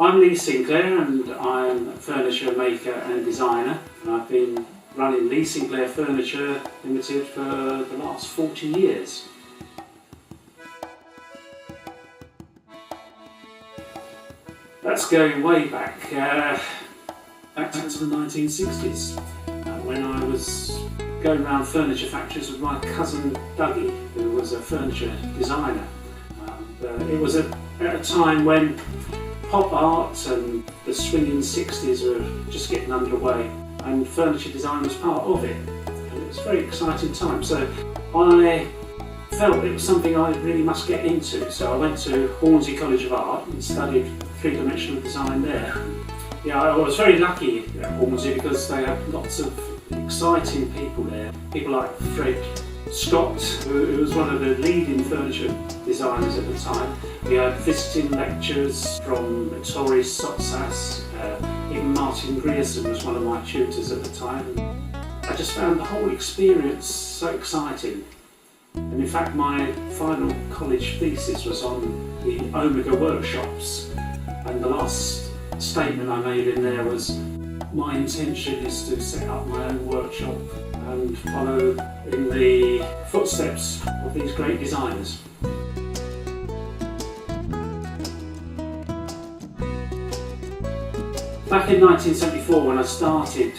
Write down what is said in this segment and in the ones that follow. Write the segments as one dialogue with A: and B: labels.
A: I'm Lee Sinclair and I'm a furniture maker and designer. I've been running Lee Sinclair Furniture Limited for the last 40 years. That's going way back to the 1960s, when I was going around furniture factories with my cousin Dougie, who was a furniture designer. It was at a time when pop art and the swinging 60s were just getting underway, and furniture design was part of it. And it was a very exciting time. So I felt it was something I really must get into. So I went to Hornsey College of Art and studied three-dimensional design there. Yeah, I was very lucky at Hornsey because they had lots of exciting people there. People like Fred Scott, who was one of the leading furniture designers at the time. We had visiting lecturers from Tori Sotsas, even Martin Grierson was one of my tutors at the time. I just found the whole experience so exciting. And in fact, my final college thesis was on the Omega workshops. And the last statement I made in there was, my intention is to set up my own workshop and follow in the footsteps of these great designers. Back in 1974, when I started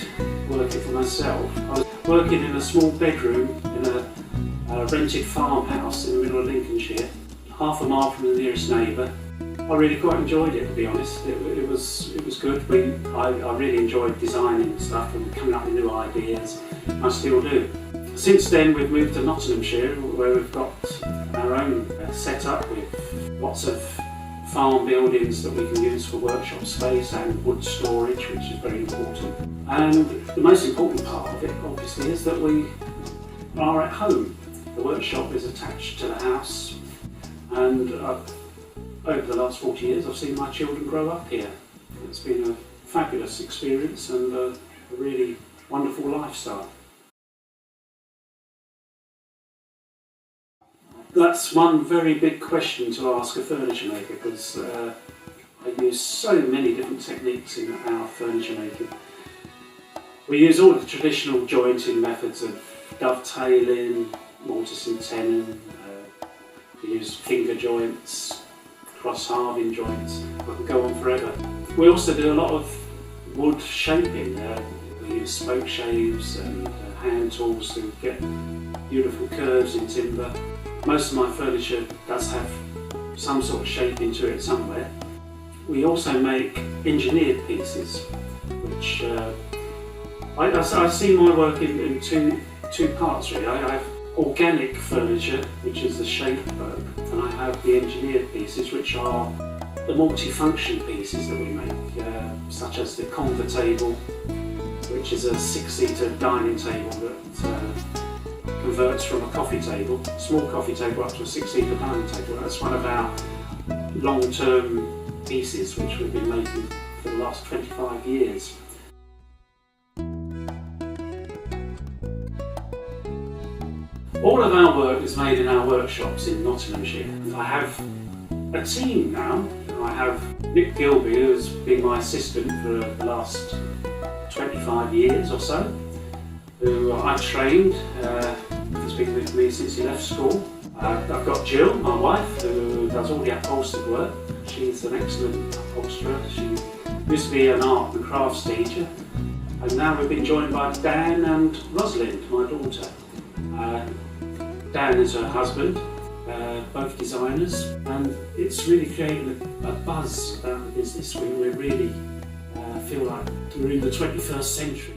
A: working for myself, I was working in a small bedroom in a rented farmhouse in the middle of Lincolnshire, half a mile from the nearest neighbour. I really quite enjoyed it, to be honest. It was good. I really enjoyed designing stuff and coming up with new ideas. I still do. Since then, we've moved to Nottinghamshire, where we've got our own setup with lots of farm buildings that we can use for workshop space and wood storage, which is very important. And the most important part of it, obviously, is that we are at home. The workshop is attached to the house, and over the last 40 years I've seen my children grow up here. It's been a fabulous experience and a really wonderful lifestyle. That's one very big question to ask a furniture maker, because I use so many different techniques in our furniture making. We use all the traditional jointing methods of dovetailing, mortise and tenon, we use finger joints, cross-halving joints. I could go on forever. We also do a lot of wood shaping. We use spoke shaves and hand tools to get beautiful curves in timber. Most of my furniture does have some sort of shape into it somewhere. We also make engineered pieces, which I see my work in two parts really. I have organic furniture, which is the shape work, and I have the engineered pieces, which are the multi-function pieces that we make, such as the conver table, which is a 6-seater dining table that converts from a coffee table, small coffee table, up to a 6-seater dining table. That's one of our long-term pieces which we've been making for the last 25 years. All of our work is made in our workshops in Nottinghamshire. I have a team now. I have Nick Gilby, who's been my assistant for the last 25 years or so, who I trained. He's been with me since he left school. I've got Jill, my wife, who does all the upholstered work. She's an excellent upholsterer. She used to be an art and crafts teacher, and now we've been joined by Dan and Rosalind, my daughter. Dan is her husband, both designers, and it's really creating a buzz about the business. We really feel like we're in the 21st century.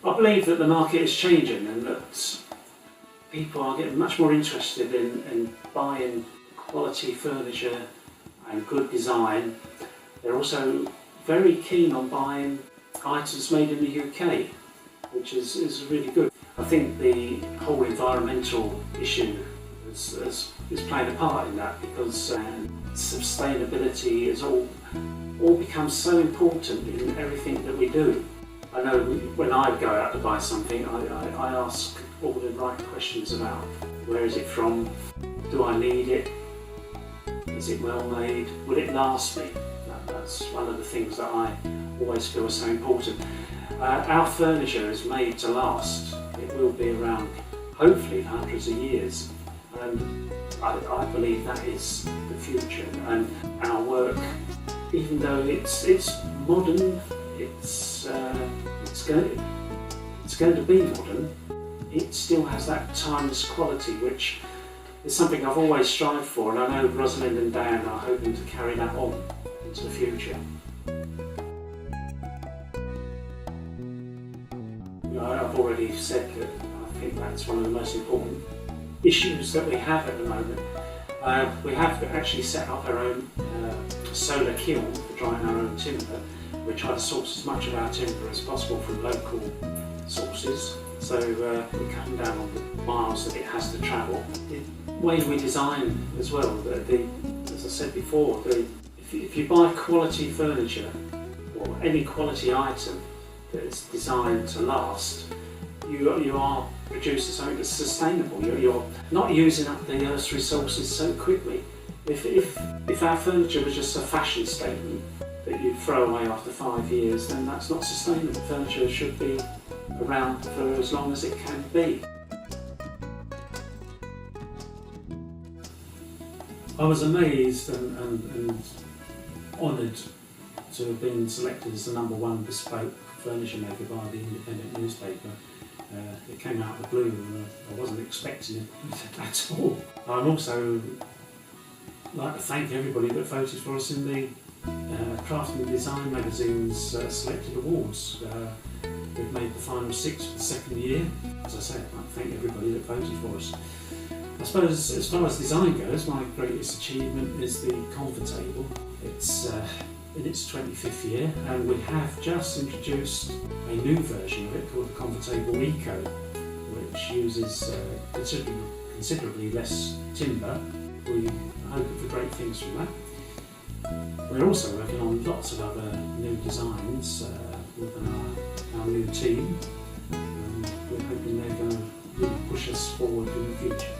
A: I believe that the market is changing and that people are getting much more interested in buying quality furniture and good design. They're also very keen on buying items made in the UK, which is really good. I think the whole environmental issue is playing a part in that, because sustainability is all becomes so important in everything that we do. I know when I go out to buy something, I ask all the right questions about where is it from, do I need it, Is it well made? Will it last me? That's one of the things that I always feel is so important. Our furniture is made to last. It will be around, hopefully, hundreds of years. And I believe that is the future. And our work, even though it's modern, it's going to be modern, it still has that timeless quality, which is something I've always strived for, and I know Rosalind and Dan are hoping to carry that on into the future. I've already said that I think that's one of the most important issues that we have at the moment. We have actually set up our own solar kiln for drying our own timber. We try to source as much of our timber as possible from local sources, so we're cutting down on the miles that it has to travel. The way we design as well, as I said before, if you buy quality furniture or any quality item that is designed to last, you are producing something that's sustainable. You're not using up the Earth's resources so quickly. If our furniture was just a fashion statement that you throw away after 5 years, then that's not sustainable. Furniture should be around for as long as it can be. I was amazed and honoured to have been selected as the #1 bespoke furniture maker by the independent newspaper. It came out of the blue and I wasn't expecting it at all. I'd also like to thank everybody that voted for us in the Crafting and Design magazine's selected awards. We've made the final 6 for the 2nd year. As I said, I'd like to thank everybody that voted for us. I suppose as far as design goes, my greatest achievement is the Comfort Table. It's in its 25th year, and we have just introduced a new version of it called the Comfort Table Eco, which uses considerably less timber. We hope for great things from that. We're also working on lots of other new designs with our new team. We're hoping they're going to really push us forward in the future.